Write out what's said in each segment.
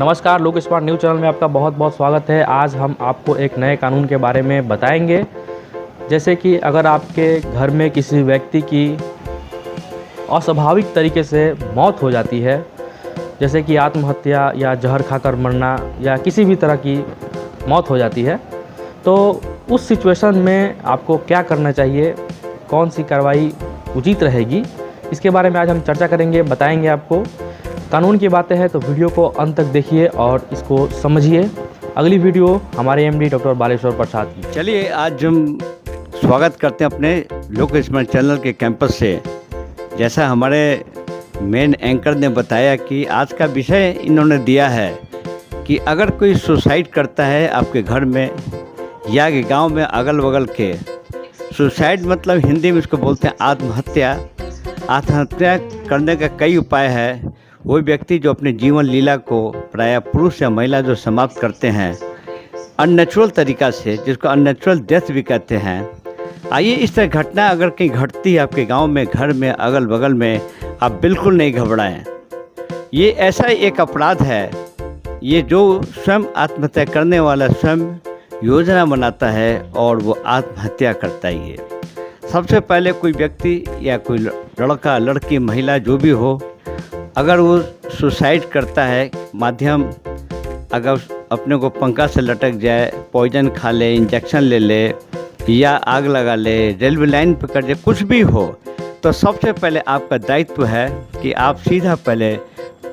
नमस्कार, लोक smart news channel में आपका बहुत बहुत स्वागत है। आज हम आपको एक नए कानून के बारे में बताएंगे। जैसे कि अगर आपके घर में किसी व्यक्ति की अस्वाभाविक तरीके से मौत हो जाती है, जैसे कि आत्महत्या या जहर खाकर मरना या किसी भी तरह की मौत हो जाती है, तो उस सिचुएशन में आपको क्या करना चाहिए, कौन सी कार्रवाई उचित रहेगी, इसके बारे में आज हम चर्चा करेंगे, बताएंगे आपको। कानून की बातें हैं तो वीडियो को अंत तक देखिए और इसको समझिए। अगली वीडियो हमारे एमडी डॉक्टर बालेश्वर प्रसाद की। चलिए आज हम स्वागत करते हैं अपने लोक स्मार्ट चैनल के कैंपस से। जैसा हमारे मेन एंकर ने बताया कि आज का विषय इन्होंने दिया है कि अगर कोई सुसाइड करता है आपके घर में या गांव में अगल बगल के, सुसाइड मतलब हिंदी में इसको बोलते हैं आत्महत्या। आत्महत्या करने का कई उपाय है। वो व्यक्ति जो अपने जीवन लीला को प्रायः पुरुष या महिला जो समाप्त करते हैं अननेचुरल तरीक़ा से, जिसको अननेचुरल डेथ भी कहते हैं। आइए, इस तरह घटना अगर कहीं घटती है आपके गांव में, घर में, अगल बगल में, आप बिल्कुल नहीं घबराएं। ये ऐसा एक अपराध है, ये जो स्वयं आत्महत्या करने वाला स्वयं योजना बनाता है और वो आत्महत्या करता ही है। सबसे पहले कोई व्यक्ति या कोई लड़का, लड़की, महिला जो भी हो, अगर वो सुसाइड करता है, माध्यम अगर अपने को पंखा से लटक जाए, पॉइजन खा ले, इंजेक्शन ले ले या आग लगा ले, रेलवे लाइन पर कर जाए, कुछ भी हो, तो सबसे पहले आपका दायित्व है कि आप सीधा पहले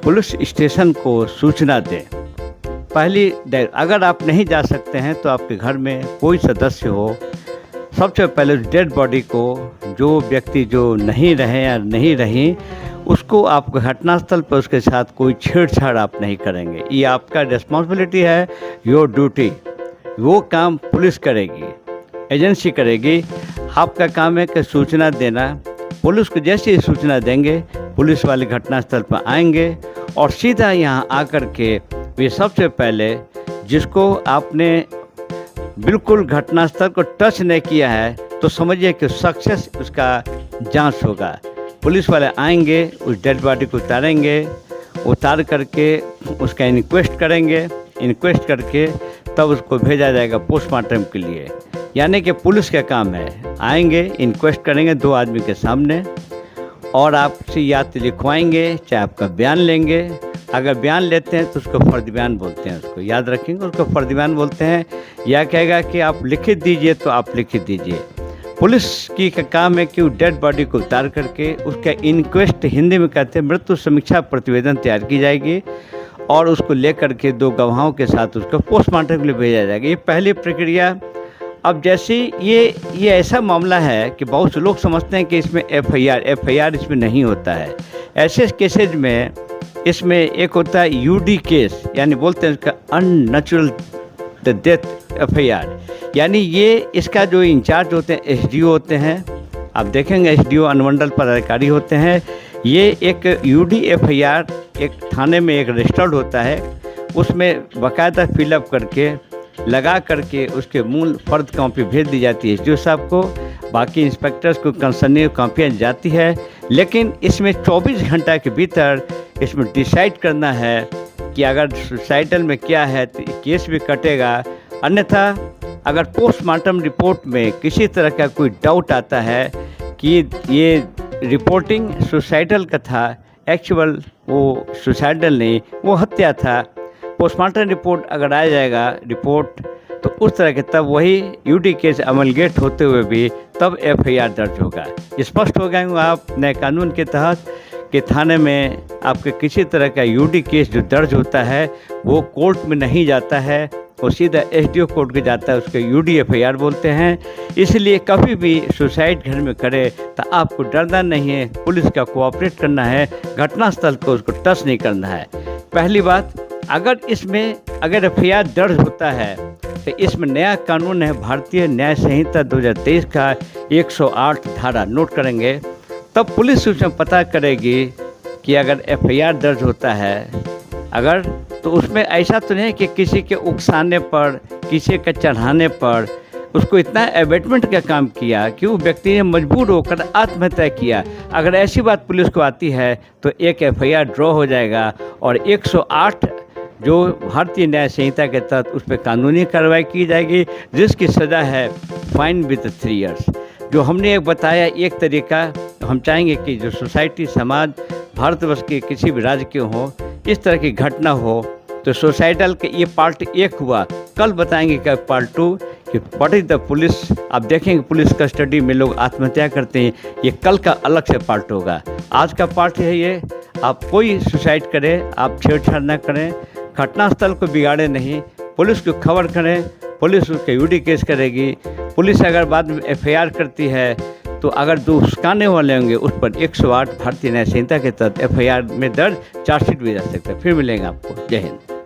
पुलिस स्टेशन को सूचना दें। अगर आप नहीं जा सकते हैं तो आपके घर में कोई सदस्य हो, सबसे पहले डेड बॉडी को, जो व्यक्ति जो नहीं रहे या नहीं रही, उसको आप घटनास्थल पर उसके साथ कोई छेड़छाड़ आप नहीं करेंगे। ये आपका रिस्पॉन्सिबिलिटी है, योर ड्यूटी। वो काम पुलिस करेगी, एजेंसी करेगी। आपका काम है कि सूचना देना। पुलिस को जैसे ही सूचना देंगे, पुलिस वाले घटनास्थल पर आएंगे और सीधा यहाँ आकर के वे सबसे पहले, जिसको आपने बिल्कुल घटनास्थल को टच नहीं किया है, तो समझिए कि सक्सेस उसका जांच होगा। पुलिस वाले आएंगे, उस डेड बॉडी को उतारेंगे, उतार करके उसका इंक्वेस्ट करेंगे, इंक्वेस्ट करके तब उसको भेजा जाएगा पोस्टमार्टम के लिए। यानी कि पुलिस का काम है, आएंगे, इंक्वेस्ट करेंगे 2 आदमी के सामने और आपसे या तो लिखवाएंगे, चाहे आपका बयान लेंगे। अगर बयान लेते हैं तो उसको फर्द बयान बोलते हैं, उसको याद रखेंगे, उसको फर्द बयान बोलते हैं। या कहेगा कि आप लिखित दीजिए तो आप लिखित दीजिए। पुलिस की का काम है कि वो डेड बॉडी को उतार करके उसका इंक्वेस्ट, हिंदी में कहते हैं मृत्यु समीक्षा प्रतिवेदन, तैयार की जाएगी और उसको लेकर के 2 गवाहों के साथ उसको पोस्टमार्टम के लिए भेजा जाएगा। ये पहली प्रक्रिया। अब जैसे ये ऐसा मामला है कि बहुत से लोग समझते हैं कि इसमें एफआईआर इसमें नहीं होता है। ऐसे केसेज में इसमें एक होता है यूडी केस, यानी बोलते हैं इसका अननेचुरल डेथ एफआईआर। यानी ये इसका जो इंचार्ज होते हैं एसडीओ होते हैं, आप देखेंगे एसडीओ अनुमंडल पदाधिकारी होते हैं। ये एक यूडी एफआईआर एक थाने में एक रजिस्टर्ड होता है, उसमें बाकायदा फिलअप करके लगा करके उसके मूल फर्द कॉपी भेज दी जाती है एसडीओ साहब को। बाकी इंस्पेक्टर्स को कंसर्निंग कॉपियाँ जाती है। लेकिन इसमें 24 घंटा के भीतर इसमें डिसाइड करना है कि अगर सुसाइडल में क्या है तो केस भी कटेगा। अन्यथा अगर पोस्टमार्टम रिपोर्ट में किसी तरह का कोई डाउट आता है कि ये रिपोर्टिंग सुसाइडल का था, एक्चुअल वो सुसाइडल नहीं, वो हत्या था, पोस्टमार्टम रिपोर्ट अगर आ जाएगा रिपोर्ट, तो उस तरह के तब वही यूडी केस अमलगेट होते हुए भी तब एफआईआर दर्ज होगा। स्पष्ट हो गए आप नए कानून के तहत कि थाने में आपके किसी तरह का यूडी केस जो दर्ज होता है वो कोर्ट में नहीं जाता है, वो सीधा एसडीओ कोर्ट के जाता है, उसके यूडी एफआईआर बोलते हैं। इसलिए कभी भी सुसाइड घर में करे तो आपको डरना नहीं है, पुलिस का कोऑपरेट करना है, घटनास्थल को उसको टच नहीं करना है। पहली बात, अगर एफआईआर दर्ज होता है तो इसमें नया कानून है, भारतीय न्याय संहिता 2023 का 108 धारा नोट करेंगे, तब पुलिस उसमें पता करेगी कि अगर एफआईआर दर्ज होता है अगर, तो उसमें ऐसा तो नहीं कि किसी के उकसाने पर, किसी के चढ़ाने पर उसको इतना एबेटमेंट का काम किया कि वो व्यक्ति ने मजबूर होकर आत्महत्या किया। अगर ऐसी बात पुलिस को आती है तो एक एफआईआर ड्रॉ हो जाएगा और 108 जो भारतीय न्याय संहिता के तहत उस पर कानूनी कार्रवाई की जाएगी, जिसकी सज़ा है फाइन विद 3 इयर्स। जो हमने एक बताया एक तरीका, हम चाहेंगे कि जो सोसाइटी समाज भारतवर्ष के किसी भी राज्य के हो, इस तरह की घटना हो तो सोसाइटल के ये पार्ट 1 हुआ। कल बताएंगे कि पार्ट 2 कि व्हाट इज द पुलिस। आप देखेंगे पुलिस कस्टडी में लोग आत्महत्या करते हैं, ये कल का अलग से पार्ट होगा। आज का पार्ट है ये, आप कोई सुसाइड करें, आप छेड़छाड़ न करें, घटनास्थल को बिगाड़े नहीं, पुलिस को खबर करें, पुलिस उसके यूडी केस करेगी। पुलिस अगर बाद में FIR करती है तो अगर जो उस्काने वाले होंगे उस पर 108 भारतीय न्याय संहिता के तहत FIR में दर्ज चार्जशीट भी जा सकता है। फिर मिलेंगे आपको। जय हिंद।